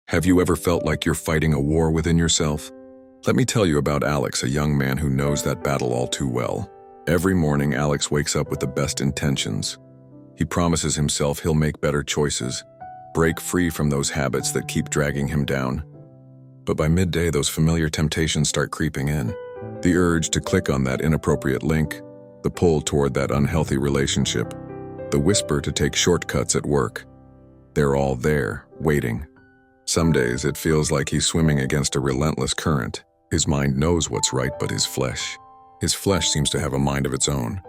Have you ever felt like you're fighting a war within yourself? Let me tell you about Alex, a young man who knows that battle all too well. Every morning, Alex wakes up with the best intentions. He promises himself he'll make better choices, break free from those habits that keep dragging him down. But by midday, those familiar temptations start creeping in. The urge to click on that inappropriate link, the pull toward that unhealthy relationship, the whisper to take shortcuts at work. They're all there, waiting. Some days it feels like he's swimming against a relentless current. His mind knows what's right, but his flesh seems to have a mind of its own.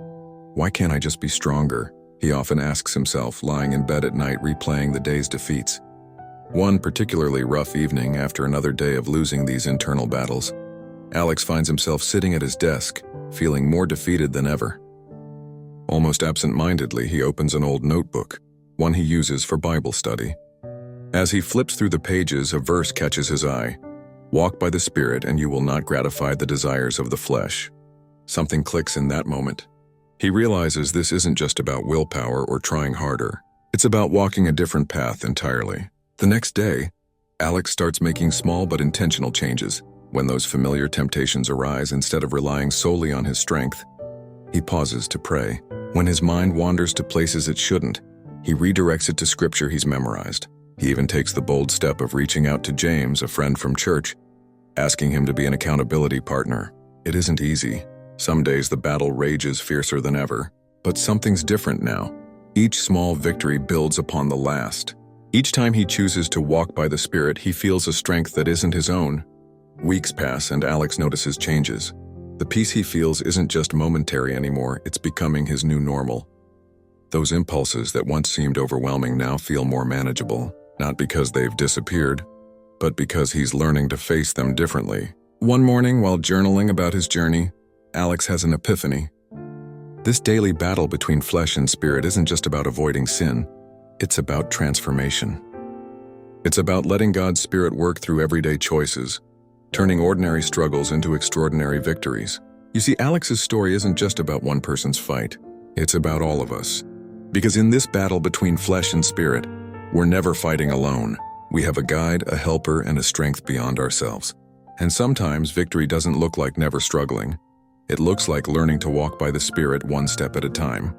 Why can't I just be stronger? He often asks himself, lying in bed at night replaying the day's defeats. One particularly rough evening, after another day of losing these internal battles, Alex finds himself sitting at his desk, feeling more defeated than ever. Almost absent-mindedly, he opens an old notebook, one he uses for Bible study. As he flips through the pages, a verse catches his eye. Walk by the Spirit and you will not gratify the desires of the flesh. Something clicks in that moment. He realizes this isn't just about willpower or trying harder. It's about walking a different path entirely. The next day, Alex starts making small but intentional changes. When those familiar temptations arise, instead of relying solely on his strength, he pauses to pray. When his mind wanders to places it shouldn't, he redirects it to scripture he's memorized. He even takes the bold step of reaching out to James, a friend from church, asking him to be an accountability partner. It isn't easy. Some days the battle rages fiercer than ever, but something's different now. Each small victory builds upon the last. Each time he chooses to walk by the Spirit, he feels a strength that isn't his own. Weeks pass and Alex notices changes. The peace he feels isn't just momentary anymore, it's becoming his new normal. Those impulses that once seemed overwhelming now feel more manageable. Not because they've disappeared, but because he's learning to face them differently. One morning, while journaling about his journey, Alex has an epiphany. This daily battle between flesh and spirit isn't just about avoiding sin, it's about transformation. It's about letting God's Spirit work through everyday choices, turning ordinary struggles into extraordinary victories. You see, Alex's story isn't just about one person's fight, it's about all of us. Because in this battle between flesh and spirit, we're never fighting alone. We have a guide, a helper, and a strength beyond ourselves. And sometimes victory doesn't look like never struggling. It looks like learning to walk by the Spirit one step at a time.